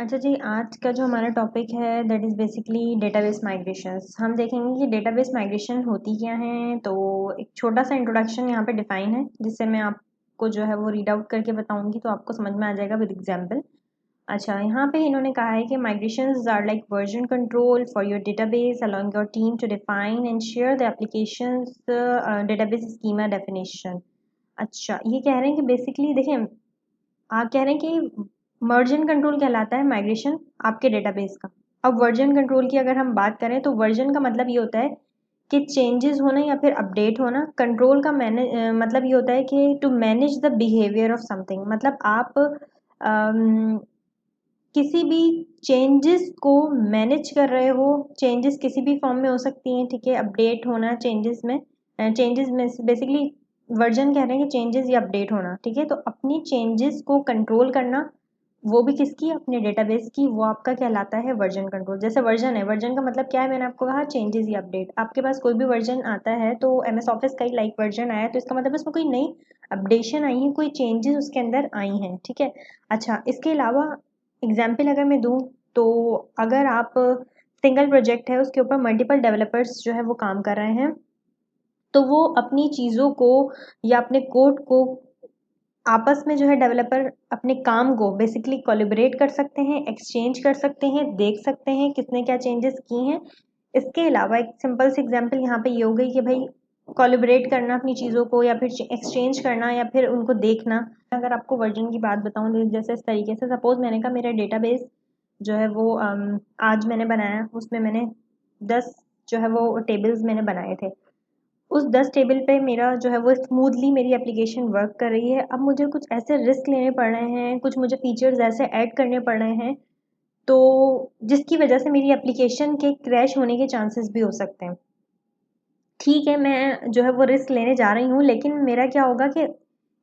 अच्छा जी, आज का जो हमारा टॉपिक है that is basically database migrations. हम देखेंगे कि डेटाबेस माइग्रेशन होती क्या है। तो एक छोटा सा इंट्रोडक्शन यहाँ पे डिफाइन है, जिससे मैं आपको जो है वो रीड आउट करके बताऊंगी तो आपको समझ में आ जाएगा विद एग्जांपल। अच्छा, यहाँ पे इन्होंने कहा है कि migrations are like version control for your database along your team to define and share the applications database schema definition. अच्छा, ये कह रहे हैं कि बेसिकली देखिए, आप कह रहे हैं कि वर्जन कंट्रोल कहलाता है माइग्रेशन आपके डेटाबेस का। अब वर्जन कंट्रोल की अगर हम बात करें तो वर्जन का मतलब ये होता है कि चेंजेस होना या फिर अपडेट होना। कंट्रोल का मतलब ये होता है कि to manage the behaviour of something. मतलब आप किसी भी चेंजेस को मैनेज कर रहे हो। चेंजेस किसी भी फॉर्म में हो सकती हैं, ठीक है। अपडेट होना चेंजेस में बेसिकली वर्जन कह रहे हैं कि चेंजेस या अपडेट होना, ठीक है। तो अपनी चेंजेस को कंट्रोल करना, वो भी किसकी, अपने डेटाबेस की, वो आपका कहलाता है वर्जन कंट्रोल। जैसे वर्जन है, वर्जन का मतलब क्या है, मैंने आपको कहा चेंजेस या अपडेट। आपके पास कोई भी वर्जन आता है तो एमएस ऑफिस का ही लाइक वर्जन आया तो इसका मतलब उसमें कोई नई अपडेशन आई है, कोई चेंजेस उसके अंदर आई हैं, ठीक है। अच्छा, इसके अलावा एग्जाम्पल अगर मैं दूँ तो अगर आप सिंगल प्रोजेक्ट है, उसके ऊपर मल्टीपल डेवलपर्स जो है वो काम कर रहे हैं, तो वो अपनी चीज़ों को या अपने कोड को आपस में जो है डेवलपर अपने काम को बेसिकली कोलिब्रेट कर सकते हैं, एक्सचेंज कर सकते हैं, देख सकते हैं किसने क्या चेंजेस की हैं। इसके अलावा एक सिंपल सी एग्जांपल यहाँ पे ये हो गई कि भाई कोलिब्रेट करना अपनी चीज़ों को, या फिर एक्सचेंज करना, या फिर उनको देखना। अगर आपको वर्जन की बात बताऊँ, जैसे इस तरीके से सपोज मैंने कहा मेरा डेटाबेस जो है वो आज मैंने बनाया, उसमें मैंने 10 जो है वो टेबल्स मैंने बनाए थे। उस 10 टेबल पे मेरा जो है वो स्मूथली मेरी एप्लीकेशन वर्क कर रही है। अब मुझे कुछ ऐसे रिस्क लेने पड़ रहे हैं, कुछ मुझे फीचर्स ऐसे ऐड करने पड़ रहे हैं, तो जिसकी वजह से मेरी एप्लीकेशन के क्रैश होने के चांसेस भी हो सकते हैं। ठीक है, मैं जो है वो रिस्क लेने जा रही हूँ, लेकिन मेरा क्या होगा कि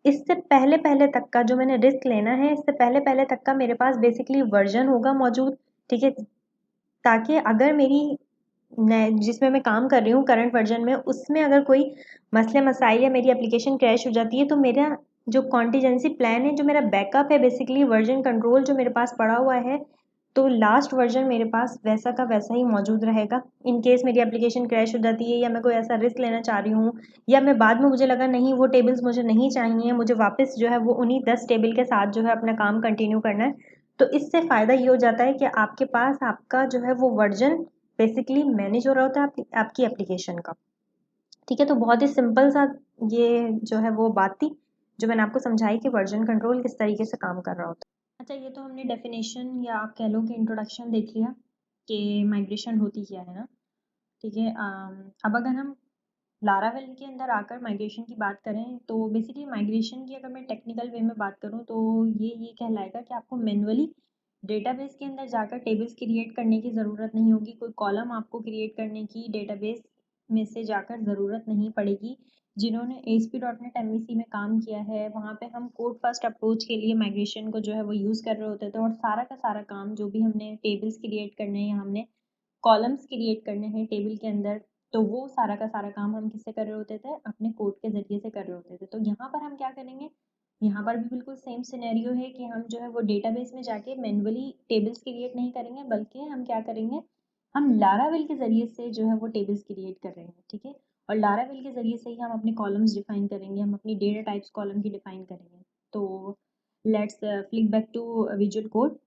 इससे पहले पहले तक का जो मैंने रिस्क लेना है, इससे पहले पहले तक का मेरे पास बेसिकली वर्जन होगा मौजूद, ठीक है। ताकि अगर मेरी जिसमें मैं काम कर रही हूँ करंट वर्जन में, उसमें अगर कोई मसले मसाइल या मेरी एप्लीकेशन क्रैश हो जाती है, तो मेरा जो कॉन्टीजेंसी प्लान है, जो मेरा बैकअप है, बेसिकली वर्जन कंट्रोल जो मेरे पास पड़ा हुआ है, तो लास्ट वर्जन मेरे पास वैसा का वैसा ही मौजूद रहेगा। इन केस मेरी एप्लीकेशन क्रैश हो जाती है, या मैं कोई ऐसा रिस्क लेना चाह रही हूँ, या मैं बाद में मुझे लगा नहीं वो टेबल्स मुझे नहीं चाहिए, मुझे वापस जो है वो उन्हीं 10 टेबल के साथ जो है अपना काम कंटिन्यू करना है, तो इससे फ़ायदा ये हो जाता है कि आपके पास आपका जो है वो वर्जन बेसिकली मैनेज हो रहा होता है आपकी एप्लीकेशन का, ठीक है। तो बहुत ही सिंपल सा ये जो है वो बात थी जो मैंने आपको समझाई कि वर्जन कंट्रोल किस तरीके से काम कर रहा होता है। अच्छा, ये तो हमने डेफिनेशन या आप कह लो कि इंट्रोडक्शन देख लिया कि माइग्रेशन होती क्या है ना, ठीक है। अब अगर हम लारावेल के अंदर आकर माइग्रेशन की बात करें तो बेसिकली माइग्रेशन की अगर मैं टेक्निकल वे में बात करूं तो ये कहलाएगा कि आपको मैनुअली डेटाबेस के अंदर जाकर टेबल्स क्रिएट करने की ज़रूरत नहीं होगी। कोई कॉलम आपको क्रिएट करने की डेटाबेस में से जाकर ज़रूरत नहीं पड़ेगी। जिन्होंने ASP.NET MVC में काम किया है, वहाँ पे हम कोड फर्स्ट अप्रोच के लिए माइग्रेशन को जो है वो यूज़ कर रहे होते थे, और सारा का सारा काम जो भी हमने टेबल्स क्रिएट करने हैं या हमने कॉलम्स क्रिएट करने हैं टेबल के अंदर, तो वो सारा का सारा काम हम किससे कर रहे होते थे, अपने कोड के ज़रिए से कर रहे होते थे। तो यहाँ पर हम क्या करेंगे, यहाँ पर भी बिल्कुल सेम सिनेरियो है कि हम जो है वो डेटाबेस में जाके मैनुअली टेबल्स क्रिएट नहीं करेंगे, बल्कि हम क्या करेंगे, हम लारावेल के ज़रिए से जो है वो टेबल्स क्रिएट कर रहे हैं, ठीक है। और लारावेल के ज़रिए से ही हम अपने कॉलम्स डिफाइन करेंगे, हम अपनी डेटा टाइप्स कॉलम की डिफाइन करेंगे। तो let's flick back to Visual Code.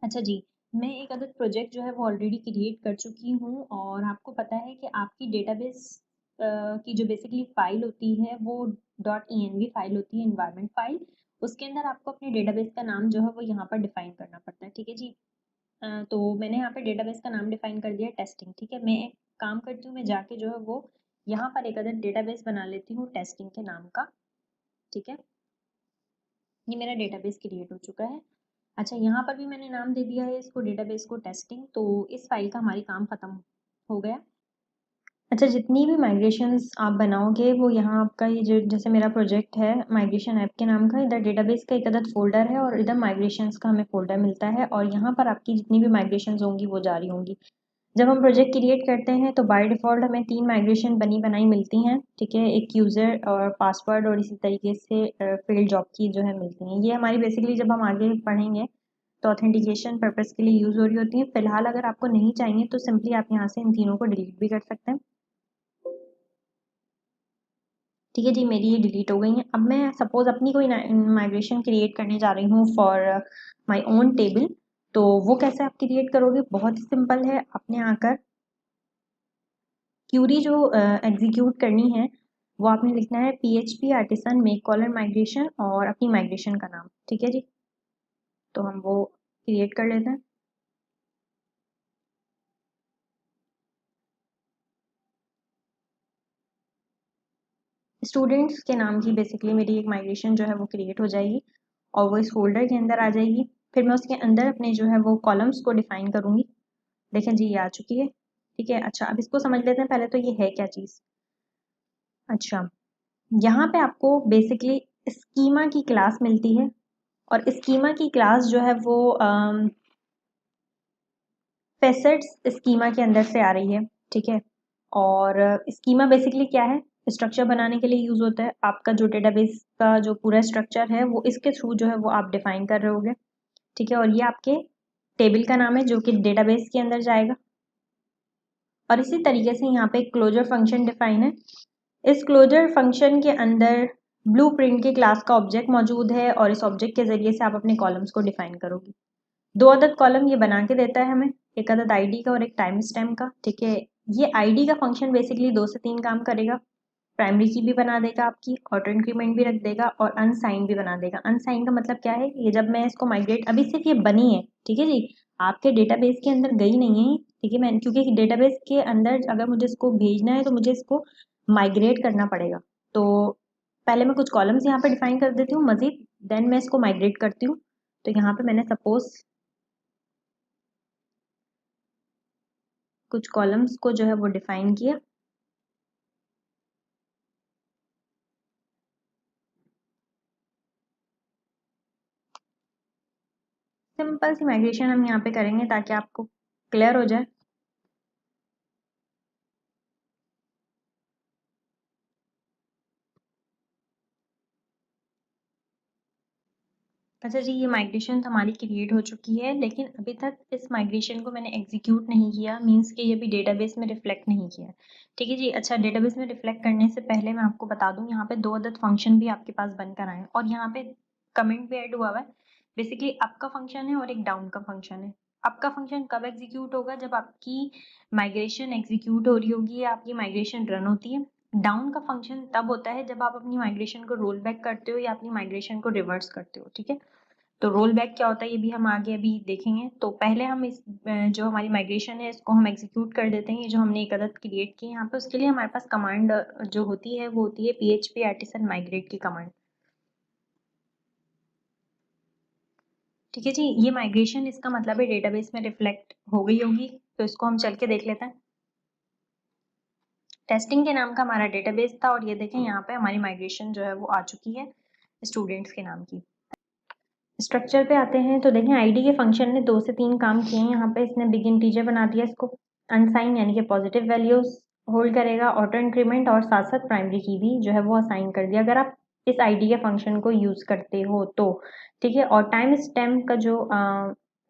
अच्छा जी, मैं एक अदर प्रोजेक्ट जो है वो ऑलरेडी क्रिएट कर चुकी हूँ, और आपको पता है कि आपकी डेटाबेस की जो बेसिकली फ़ाइल होती है वो .env फाइल होती है, एनवायरनमेंट फाइल। उसके अंदर आपको अपने डेटाबेस का नाम जो है वो यहाँ पर डिफाइन करना पड़ता है, ठीक है जी। तो मैंने यहाँ पे डेटाबेस का नाम डिफाइन कर दिया टेस्टिंग, ठीक है। मैं एक काम करती हूँ, मैं जाके जो है वो यहाँ पर एक अदर डेटाबेस बना लेती हूँ टेस्टिंग के नाम का, ठीक है। ये मेरा डेटाबेस क्रिएट हो चुका है। अच्छा, यहाँ पर भी मैंने नाम दे दिया है इसको, डेटाबेस को टेस्टिंग। तो इस फाइल का हमारी काम ख़त्म हो गया। अच्छा, जितनी भी माइग्रेशंस आप बनाओगे वो यहाँ आपका ये जो जैसे मेरा प्रोजेक्ट है माइग्रेशन ऐप के नाम का, इधर डेटाबेस का एक अदर फोल्डर है और इधर माइग्रेशंस का हमें फोल्डर मिलता है, और यहाँ पर आपकी जितनी भी माइग्रेशंस होंगी वो जारी होंगी। जब हम प्रोजेक्ट क्रिएट करते हैं तो बाय डिफ़ॉल्ट हमें 3 माइग्रेशन बनी बनाई मिलती हैं, ठीक है। एक यूज़र और पासवर्ड और इसी तरीके से फ़ील्ड जॉब की जो है मिलती हैं। ये हमारी बेसिकली जब हम आगे पढ़ेंगे तो ऑथेंटिकेशन पर्पज़ के लिए यूज़ हो रही होती हैं। फिलहाल अगर आपको नहीं चाहिए तो सिंपली आप यहाँ से इन तीनों को डिलीट भी कर सकते हैं। ठीक है जी, मेरी ये डिलीट हो गई हैं। अब मैं सपोज़ अपनी कोई माइग्रेशन क्रिएट करने जा रही हूँ फॉर माय ओन टेबल। तो वो कैसे आप क्रिएट करोगे? बहुत ही सिंपल है। आपने आकर क्यूरी जो एग्जीक्यूट करनी है वो आपने लिखना है PHP artisan make caller migration और अपनी माइग्रेशन का नाम। ठीक है जी, तो हम वो क्रिएट कर लेते हैं। स्टूडेंट्स के नाम की बेसिकली मेरी एक माइग्रेशन जो है वो क्रिएट हो जाएगी और वो इस फोल्डर के अंदर आ जाएगी। फिर मैं उसके अंदर अपने जो है वो कॉलम्स को डिफाइन करूँगी। देखें जी, ये आ चुकी है। ठीक है, अच्छा अब इसको समझ लेते हैं पहले तो ये है क्या चीज़। अच्छा, यहाँ पे आपको बेसिकली स्कीमा की क्लास मिलती है और स्कीमा की क्लास जो है वो फेसेट्स स्कीमा के अंदर से आ रही है। ठीक है, और स्कीमा बेसिकली क्या है? स्ट्रक्चर बनाने के लिए यूज़ होता है। आपका जो डेटाबेस का जो पूरा स्ट्रक्चर है वो इसके थ्रू जो है वो आप डिफाइन कर रहे होगे। ठीक है, और ये आपके टेबल का नाम है जो कि डेटाबेस के अंदर जाएगा। और इसी तरीके से यहाँ पे क्लोजर फंक्शन डिफाइन है। इस क्लोजर फंक्शन के अंदर ब्लूप्रिंट के क्लास का ऑब्जेक्ट मौजूद है और इस ऑब्जेक्ट के जरिए से आप अपने कॉलम्स को डिफाइन करोगे। 2 अदद कॉलम ये बना के देता है हमें, एक अदद आईडी का और एक टाइम स्टैम्प का। ठीक है, ये आईडी का फंक्शन बेसिकली 2 से 3 काम करेगा। प्राइमरी की भी बना देगा आपकी, ऑटो इंक्रीमेंट भी रख देगा और अनसाइन भी बना देगा। अनसाइन का मतलब क्या है? ये जब मैं इसको माइग्रेट, अभी सिर्फ ये बनी है, ठीक है जी, आपके डेटाबेस के अंदर गई नहीं है। ठीक है, मैं क्योंकि डेटाबेस के अंदर अगर मुझे इसको भेजना है तो मुझे इसको माइग्रेट करना पड़ेगा। तो पहले मैं कुछ कॉलम्स यहाँ पे डिफाइन कर देती हूँ मजीद, देन मैं इसको माइग्रेट करती हूँ। तो यहाँ पे मैंने सपोज कुछ कॉलम्स को जो है वो डिफाइन किया। सिंपल सी माइग्रेशन हम यहाँ पे करेंगे ताकि आपको क्लियर हो जाए। अच्छा जी, ये माइग्रेशन हमारी क्रिएट हो चुकी है, लेकिन अभी तक इस माइग्रेशन को मैंने एग्जीक्यूट नहीं किया, मींस कि ये भी डेटाबेस में रिफ्लेक्ट नहीं किया। ठीक है जी, अच्छा डेटाबेस में रिफ्लेक्ट करने से पहले मैं आपको बता दूं, यहाँ पे 2 अदद फंक्शन भी आपके पास बनकर आए हैं और यहाँ पे कमेंट भी ऐड हुआ हुआ है। बेसिकली अप का फंक्शन है और एक डाउन का फंक्शन है। अप का फंक्शन कब एग्जीक्यूट होगा? जब आपकी माइग्रेशन एग्जीक्यूट हो रही होगी या आपकी माइग्रेशन रन होती है। डाउन का फंक्शन तब होता है जब आप अपनी माइग्रेशन को रोल बैक करते हो या अपनी माइग्रेशन को रिवर्स करते हो। ठीक है, तो रोल बैक क्या होता है ये भी हम आगे अभी देखेंगे। तो पहले हम इस जो हमारी माइग्रेशन है इसको हम एग्जीक्यूट कर देते हैं। ये जो हमने एक अदद क्रिएट की यहाँ पे, उसके लिए हमारे पास कमांड जो होती है वो होती है PHP आर्टिसन माइग्रेट की कमांड। ठीक है जी, ये माइग्रेशन इसका मतलब है डेटाबेस में रिफ्लेक्ट हो गई होगी। तो इसको हम चल के देख लेते हैं। टेस्टिंग के नाम का हमारा डेटाबेस था और ये देखें यहाँ पे हमारी माइग्रेशन जो है वो आ चुकी है स्टूडेंट्स के नाम की। स्ट्रक्चर पे आते हैं तो देखें आईडी के फंक्शन ने 2 से 3 काम किए हैं। यहाँ पे इसने बिग इंटीजर बना दिया, इसको अनसाइन यानी कि पॉजिटिव वैल्यूज होल्ड करेगा, ऑटो इंक्रीमेंट और साथ साथ प्राइमरी की भी जो है वो असाइन कर दिया अगर आप इस आईडी के फंक्शन को यूज करते हो तो। ठीक है, और टाइम स्टैम्प का जो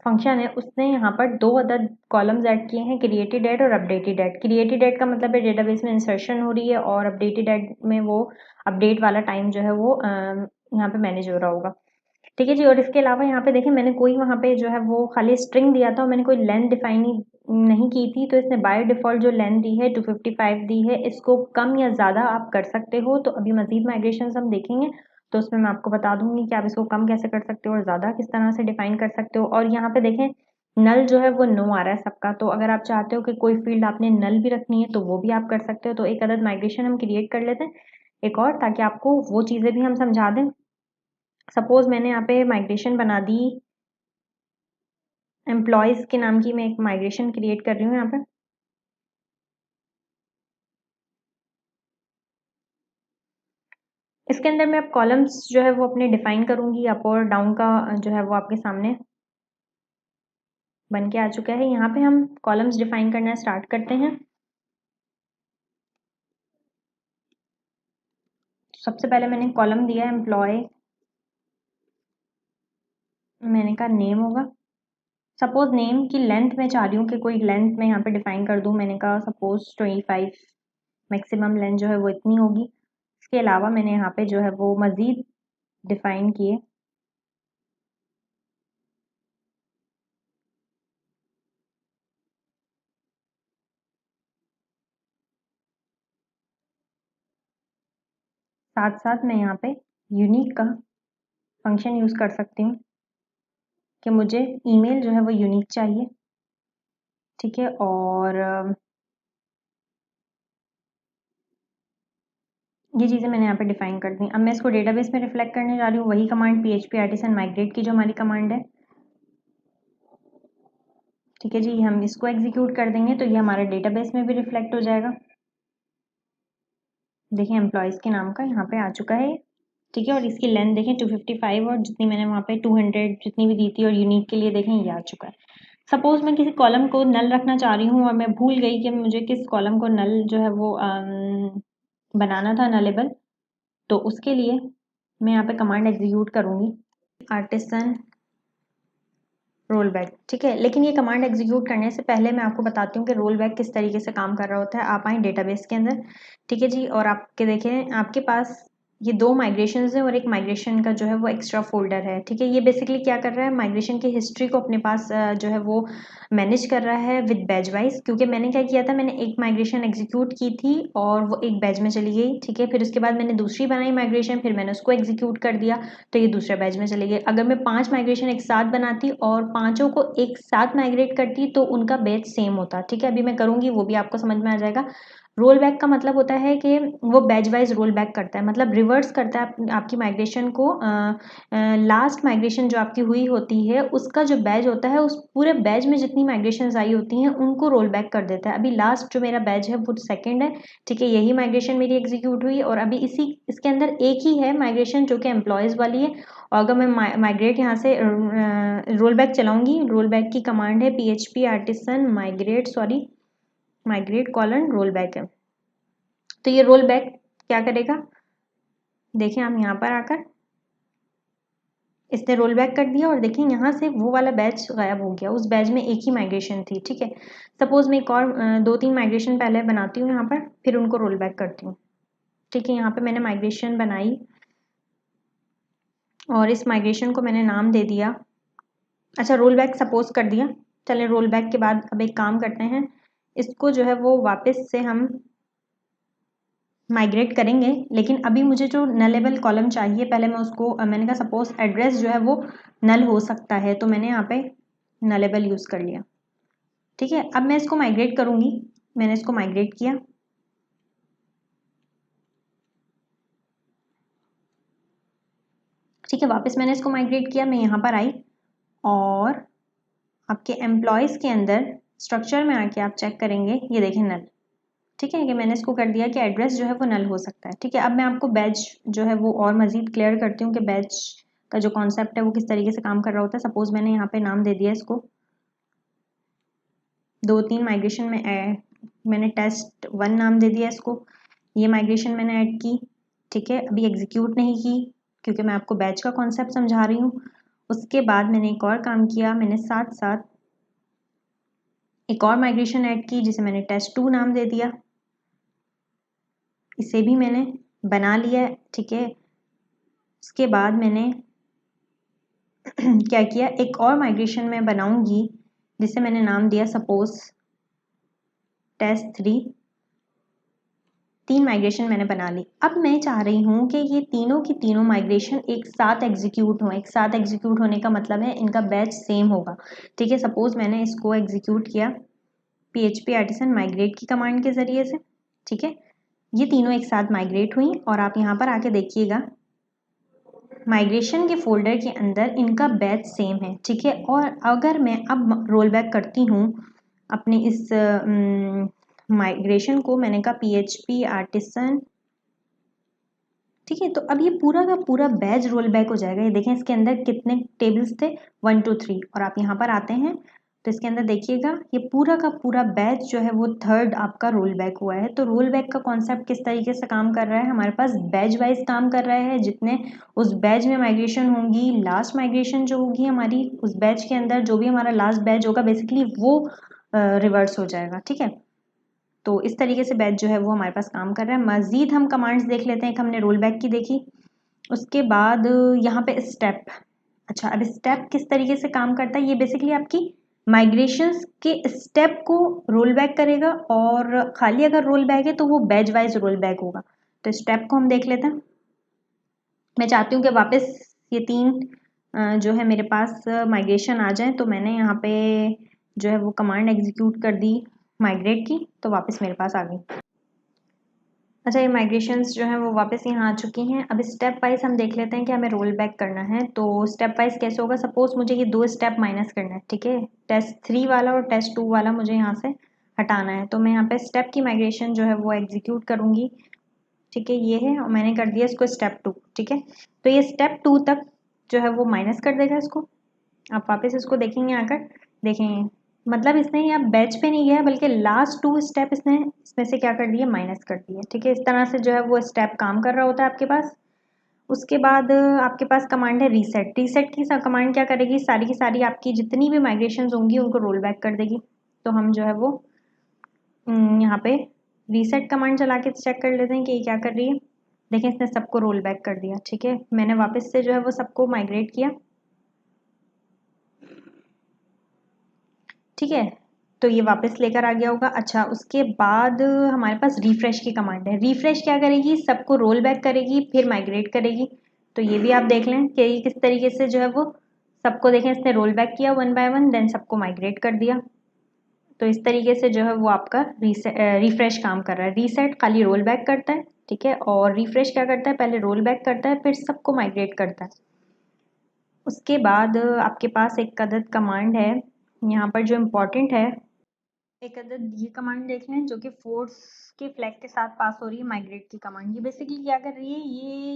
फंक्शन है उसने यहाँ पर 2 अदद कॉलम्स ऐड किए हैं, क्रिएटेड एड और अपडेटेड एड। क्रिएटेड एड का मतलब है डेटाबेस में इंसर्शन हो रही है और अपडेटेड एड में वो अपडेट वाला टाइम जो है वो यहाँ पे मैनेज हो रहा होगा। ठीक है जी, और इसके अलावा यहाँ पे देखें मैंने कोई वहाँ पे जो है वो खाली स्ट्रिंग दिया था और मैंने कोई लेंथ डिफाइन नहीं की थी। तो इसने बाय डिफ़ॉल्ट जो लेंथ दी है 255 दी है, इसको कम या ज़्यादा आप कर सकते हो। तो अभी मज़ीद माइग्रेशन हम देखेंगे तो उसमें मैं आपको बता दूंगी कि आप इसको कम कैसे कर सकते हो और ज़्यादा किस तरह से डिफाइन कर सकते हो। और यहाँ पे देखें नल जो है वो नो आ रहा है सबका। तो अगर आप चाहते हो कि कोई फील्ड आपने नल भी रखनी है तो वो भी आप कर सकते हो। तो एक अदद माइग्रेशन हम क्रिएट कर लेते हैं एक और, ताकि आपको वो चीज़ें भी हम समझा दें। सपोज मैंने यहाँ पे माइग्रेशन बना दी एम्प्लॉयज़ के नाम की, मैं एक माइग्रेशन क्रिएट कर रही हूँ यहाँ पे। इसके अंदर मैं अब कॉलम्स जो है वो अपने डिफाइन करूंगी। अप और डाउन का जो है वो आपके सामने बन के आ चुका है। यहाँ पे हम कॉलम्स डिफाइन करना स्टार्ट करते हैं। सबसे पहले मैंने कॉलम दिया एम्प्लॉय, मैंने कहा नेम होगा। सपोज नेम की लेंथ में चाह रही हूँ कि कोई लेंथ मैं यहाँ पे डिफाइन कर दूँ। मैंने कहा सपोज 25 मैक्सिमम लेंथ जो है वो इतनी होगी। इसके अलावा मैंने यहाँ पे जो है वो मज़ीद डिफाइन किए। साथ साथ मैं यहाँ पे यूनिक का फंक्शन यूज़ कर सकती हूँ कि मुझे ईमेल जो है वो यूनिक चाहिए, ठीक है। और ये चीज़ें मैंने यहाँ पे डिफाइन कर दी। अब मैं इसको डेटाबेस में रिफ्लेक्ट करने जा रही हूँ, वही कमांड PHP आर्टिसन माइग्रेट की जो हमारी कमांड है, ठीक है जी। हम इसको एग्जीक्यूट कर देंगे तो ये हमारे डेटाबेस में भी रिफ्लेक्ट हो जाएगा। देखिए एम्प्लॉयज़ के नाम का यहाँ पे आ चुका है, ठीक है। और इसकी लेंथ देखें 255 और जितनी मैंने वहाँ पे 200 जितनी भी दी थी, और यूनिक के लिए देखें ये आ चुका है। सपोज मैं किसी कॉलम को नल रखना चाह रही हूँ और मैं भूल गई कि मुझे किस कॉलम को नल जो है वो बनाना था, नलेबल। तो उसके लिए मैं यहाँ पे कमांड एग्जीक्यूट करूँगी आर्टिसन रोल बैक, ठीक है। लेकिन ये कमांड एग्जीक्यूट करने से पहले मैं आपको बताती हूँ कि रोल बैक किस तरीके से काम कर रहा होता है। आप आए डेटाबेस के अंदर, ठीक है जी, और आपके देखें आपके पास ये 2 माइग्रेशंस हैं और एक माइग्रेशन का जो है वो एक्स्ट्रा फोल्डर है, ठीक है। ये बेसिकली क्या कर रहा है, माइग्रेशन की हिस्ट्री को अपने पास जो है वो मैनेज कर रहा है विद बैच वाइज। क्योंकि मैंने क्या किया था, मैंने एक माइग्रेशन एग्जीक्यूट की थी और वो एक बैच में चली गई, ठीक है। फिर उसके बाद मैंने दूसरी बनाई माइग्रेशन, फिर मैंने उसको एग्जीक्यूट कर दिया तो ये दूसरे बैच में चली गई। अगर मैं 5 माइग्रेशन एक साथ बनाती और पांचों को एक साथ माइग्रेट करती तो उनका बैच सेम होता, ठीक है। अभी मैं करूँगी वो भी आपको समझ में आ जाएगा। रोल बैक का मतलब होता है कि वो बैच वाइज रोल बैक करता है, मतलब रिवर्स करता है आपकी माइग्रेशन को। लास्ट माइग्रेशन जो आपकी हुई होती है उसका जो बैच होता है, उस पूरे बैच में जितनी माइग्रेशन आई होती हैं उनको रोल बैक कर देता है। अभी लास्ट जो मेरा बैच है वो सेकंड है, ठीक है। यही माइग्रेशन मेरी एग्जीक्यूट हुई और अभी इसके अंदर एक ही है माइग्रेशन जो कि एम्प्लॉयज़ वाली है। और अगर मैं माइग्रेट यहाँ से रोल बैक चलाऊंगी, रोल बैक की कमांड है PHP artisan migrate colon roll back है। तो ये रोल बैक क्या करेगा, देखें हम यहाँ पर आकर इसने रोल बैक कर दिया और देखिए यहाँ से वो वाला बैच गायब हो गया, उस बैच में एक ही माइग्रेशन थी, ठीक है। सपोज मैं एक और 2-3 माइग्रेशन पहले बनाती हूँ यहाँ पर, फिर उनको रोल बैक करती हूँ, ठीक है। यहाँ पे मैंने माइग्रेशन बनाई और इस माइग्रेशन को मैंने नाम दे दिया, अच्छा रोल बैक सपोज कर दिया। चलें रोल बैक के बाद अब एक काम करते हैं, इसको जो है वो वापस से हम माइग्रेट करेंगे। लेकिन अभी मुझे जो नलेबल कॉलम चाहिए, पहले मैं उसको मैंने कहा सपोज एड्रेस जो है वो नल हो सकता है, तो मैंने यहाँ पे नलेबल यूज़ कर लिया, ठीक है। अब मैं इसको माइग्रेट करूँगी, मैंने इसको माइग्रेट किया, ठीक है। वापस मैंने इसको माइग्रेट किया, मैं यहाँ पर आई और आपके एम्प्लॉयज़ के अंदर स्ट्रक्चर में आके आप चेक करेंगे, ये देखें नल, ठीक है। कि मैंने इसको कर दिया कि एड्रेस जो है वो नल हो सकता है, ठीक है। अब मैं आपको बैच जो है वो और मज़ीद क्लियर करती हूँ कि बैच का जो कॉन्सेप्ट है वो किस तरीके से काम कर रहा होता है। सपोज मैंने यहाँ पे नाम दे दिया इसको, 2-3 माइग्रेशन में मैंने test1 नाम दे दिया इसको, ये माइग्रेशन मैंने ऐड की, ठीक है। अभी एग्जीक्यूट नहीं की क्योंकि मैं आपको बैच का कॉन्सेप्ट समझा रही हूँ। उसके बाद मैंने एक और काम किया, मैंने साथ साथ एक और माइग्रेशन ऐड की जिसे मैंने test2 नाम दे दिया, इसे भी मैंने बना लिया, ठीक है। उसके बाद मैंने क्या किया, एक और माइग्रेशन मैं बनाऊंगी जिसे मैंने नाम दिया सपोज test3। 3 माइग्रेशन मैंने बना ली। अब मैं चाह रही हूँ कि ये तीनों की तीनों माइग्रेशन एक साथ एग्जीक्यूट हों। एक साथ एग्जीक्यूट होने का मतलब है इनका बैच सेम होगा, ठीक है। सपोज मैंने इसको एग्जीक्यूट किया PHP आर्टिसन माइग्रेट की कमांड के ज़रिए से, ठीक है। ये तीनों एक साथ माइग्रेट हुई और आप यहाँ पर आके देखिएगा माइग्रेशन के फोल्डर के अंदर इनका बैच सेम है, ठीक है। और अगर मैं अब रोल बैक करती हूँ अपने इस माइग्रेशन को, मैंने कहा PHP आर्टिसन, ठीक है। तो अब ये पूरा का पूरा बैच रोल बैक हो जाएगा। ये देखें इसके अंदर कितने टेबल्स थे, 1 2 3, और आप यहाँ पर आते हैं तो इसके अंदर देखिएगा ये पूरा का पूरा बैच जो है वो थर्ड आपका रोल बैक हुआ है। तो रोल बैक का कॉन्सेप्ट किस तरीके से काम कर रहा है, हमारे पास बैच वाइज काम कर रहा है। जितने उस बैच में माइग्रेशन होंगी, लास्ट माइग्रेशन जो होगी हमारी उस बैच के अंदर, जो भी हमारा लास्ट बैच होगा बेसिकली वो रिवर्स हो जाएगा। ठीक है, तो इस तरीके से बैच जो है वो हमारे पास काम कर रहा है। मज़ीद हम कमांड्स देख लेते हैं। एक हमने रोल बैक की देखी, उसके बाद यहाँ पे स्टेप। अच्छा, अब स्टेप किस तरीके से काम करता है, ये बेसिकली आपकी माइग्रेशंस के स्टेप को रोल बैक करेगा, और खाली अगर रोल बैक है तो वो बैच वाइज रोल बैक होगा। तो स्टेप को हम देख लेते हैं। मैं चाहती हूँ कि वापस ये 3 जो है मेरे पास माइग्रेशन आ जाए, तो मैंने यहाँ पे जो है वो कमांड एग्जीक्यूट कर दी माइग्रेट की, तो वापस मेरे पास आ गई। अच्छा, ये माइग्रेशंस जो हैं वो वापस यहाँ आ चुकी हैं। अब स्टेप वाइज हम देख लेते हैं कि हमें रोल बैक करना है। तो स्टेप वाइज कैसे होगा, सपोज मुझे ये 2 स्टेप माइनस करना है। ठीक है, टेस्ट 3 वाला और टेस्ट 2 वाला मुझे यहाँ से हटाना है। तो मैं यहाँ पे स्टेप की माइग्रेशन जो है वो एग्जीक्यूट करूँगी। ठीक है, ये है, और मैंने कर दिया इसको स्टेप 2। ठीक है, तो ये स्टेप 2 तक जो है वो माइनस कर देगा इसको। आप वापस इसको देखेंगे आकर, देखेंगे मतलब इसने यहाँ बैच पे नहीं गया बल्कि लास्ट 2 स्टेप इसने इसमें से क्या कर दिए, माइनस कर दिए। ठीक है, इस तरह से जो है वो स्टेप काम कर रहा होता है आपके पास। उसके बाद आपके पास कमांड है रीसेट। रीसेट की कमांड क्या करेगी, सारी की सारी आपकी जितनी भी माइग्रेशन होंगी उनको रोल बैक कर देगी। तो हम जो है वो यहाँ पे रीसेट कमांड चला के चेक कर लेते हैं कि ये क्या कर रही है। देखें, इसने सबको रोल बैक कर दिया। ठीक है, मैंने वापस से जो है वो सबको माइग्रेट किया। ठीक है, तो ये वापस लेकर आ गया होगा। अच्छा, उसके बाद हमारे पास रिफ्रेश की कमांड है। रिफ्रेश क्या करेगी, सबको रोल बैक करेगी फिर माइग्रेट करेगी। तो ये भी आप देख लें कि ये किस तरीके से जो है वो सबको, देखें इसने रोल बैक किया 1 बाय 1, देन सबको माइग्रेट कर दिया। तो इस तरीके से जो है वो आपका रिफ्रेश काम कर रहा है। रीसेट खाली रोल बैक करता है। ठीक है, और रिफ्रेश क्या करता है, पहले रोल बैक करता है फिर सबको माइग्रेट करता है। उसके बाद आपके पास एक अदद कमांड है यहाँ पर जो इम्पोर्टेंट है। एक अदद ये कमांड देख लें जो कि फोर्स के फ्लैग के साथ पास हो रही है, माइग्रेट की कमांड। ये बेसिकली क्या कर रही है,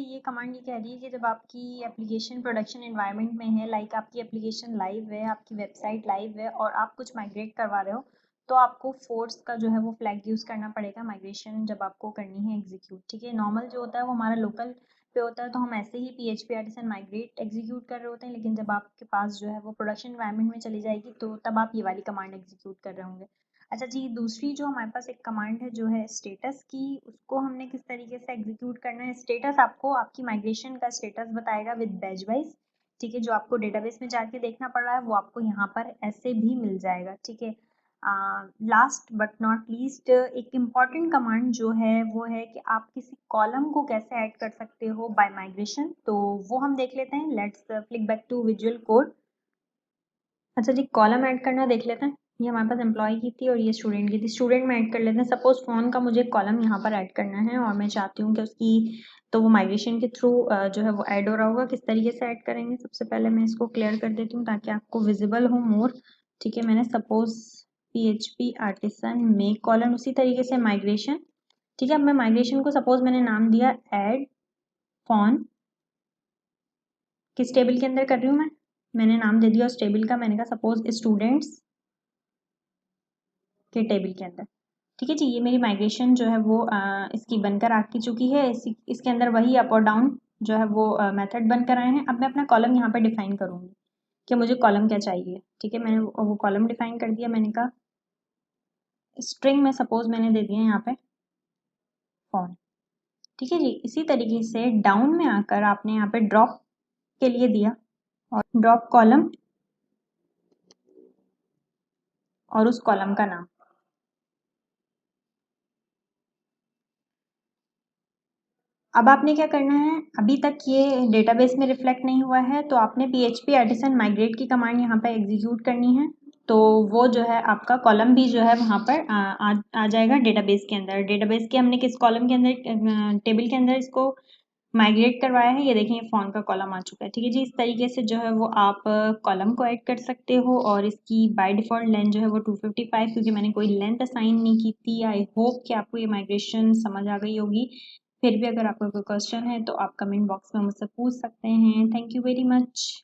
ये कमांड ये कह रही है कि जब आपकी एप्लीकेशन प्रोडक्शन एनवायरनमेंट में है, लाइक आपकी एप्लीकेशन लाइव है, आपकी वेबसाइट लाइव है और आप कुछ माइग्रेट करवा रहे हो, तो आपको फोर्स का जो है वो फ्लैग यूज़ करना पड़ेगा माइग्रेशन जब आपको करनी है एग्जीक्यूट। ठीक है, नॉर्मल जो होता है वो हमारा लोकल पे होता है, तो हम ऐसे ही PHP आर्टिसन माइग्रेट एग्जीक्यूट कर रहे होते हैं। लेकिन जब आपके पास जो है वो प्रोडक्शन एनवायरनमेंट में चली जाएगी तो तब आप ये वाली कमांड एग्जीक्यूट कर रहे होंगे। अच्छा जी, दूसरी जो हमारे पास एक कमांड है जो है स्टेटस की, उसको हमने किस तरीके से एग्जीक्यूट करना है। स्टेटस आपको आपकी माइग्रेशन का स्टेटस बताएगा विद बैच वाइज। ठीक है, जो आपको डेटाबेस में जाके देखना पड़ रहा है वो आपको यहाँ पर ऐसे भी मिल जाएगा। ठीक है, लास्ट बट नॉट लीस्ट एक इम्पॉर्टेंट कमांड जो है वो है कि आप किसी कॉलम को कैसे ऐड कर सकते हो बाय माइग्रेशन, तो वो हम देख लेते हैं। Let's flick back to Visual Code. अच्छा जी, कॉलम ऐड करना देख लेते हैं। ये हमारे पास एम्प्लॉय की थी और ये स्टूडेंट की थी। स्टूडेंट में ऐड कर लेते हैं। सपोज फ़ोन का मुझे कॉलम यहाँ पर ऐड करना है और मैं चाहती हूँ कि उसकी, तो वो माइग्रेशन के थ्रू जो है वो ऐड हो रहा होगा। किस तरीके से ऐड करेंगे, सबसे पहले मैं इसको क्लियर कर देती हूँ ताकि आपको विजिबल हो मोर। ठीक है, मैंने suppose PHP artisan make column, उसी तरीके से माइग्रेशन। ठीक है, अब मैं माइग्रेशन को सपोज मैंने नाम दिया ऐड फोन। किस टेबल के अंदर कर रही हूँ मैंने नाम दे दिया उस टेबल का, मैंने कहा सपोज स्टूडेंट्स के टेबल के अंदर। ठीक है जी, ये मेरी माइग्रेशन जो है वो इसकी बनकर आ चुकी है। इसके अंदर वही अप और डाउन जो है वो मेथड बनकर आए हैं। अब मैं अपना कॉलम यहाँ पर डिफाइन करूँगी कि मुझे कॉलम क्या चाहिए। ठीक है, मैंने वो कॉलम डिफाइन कर दिया। मैंने कहा स्ट्रिंग में सपोज मैंने दे दिया यहाँ पे फोन। ठीक है जी, इसी तरीके से डाउन में आकर आपने यहाँ पे ड्रॉप के लिए दिया और ड्रॉप कॉलम और उस कॉलम का नाम। अब आपने क्या करना है, अभी तक ये डेटाबेस में रिफ्लेक्ट नहीं हुआ है तो आपने PHP आर्टिसन माइग्रेट की कमांड यहाँ पर एग्जीक्यूट करनी है। तो वो जो है आपका कॉलम भी जो है वहाँ पर आ जाएगा डेटाबेस के अंदर। डेटाबेस के हमने किस कॉलम के अंदर, टेबल के अंदर इसको माइग्रेट करवाया है। ये देखें, फॉर्म का कॉलम आ चुका है। ठीक है जी, इस तरीके से जो है वो आप कॉलम को ऐड कर सकते हो। और इसकी बाय डिफ़ॉल्ट लेंथ जो है वो 255, क्योंकि मैंने कोई लेंथ असाइन नहीं की थी। आई होप कि आपको ये माइग्रेशन समझ आ गई होगी। फिर भी अगर आपका कोई क्वेश्चन है तो आप कमेंट बॉक्स में मुझसे पूछ सकते हैं। Thank you very much.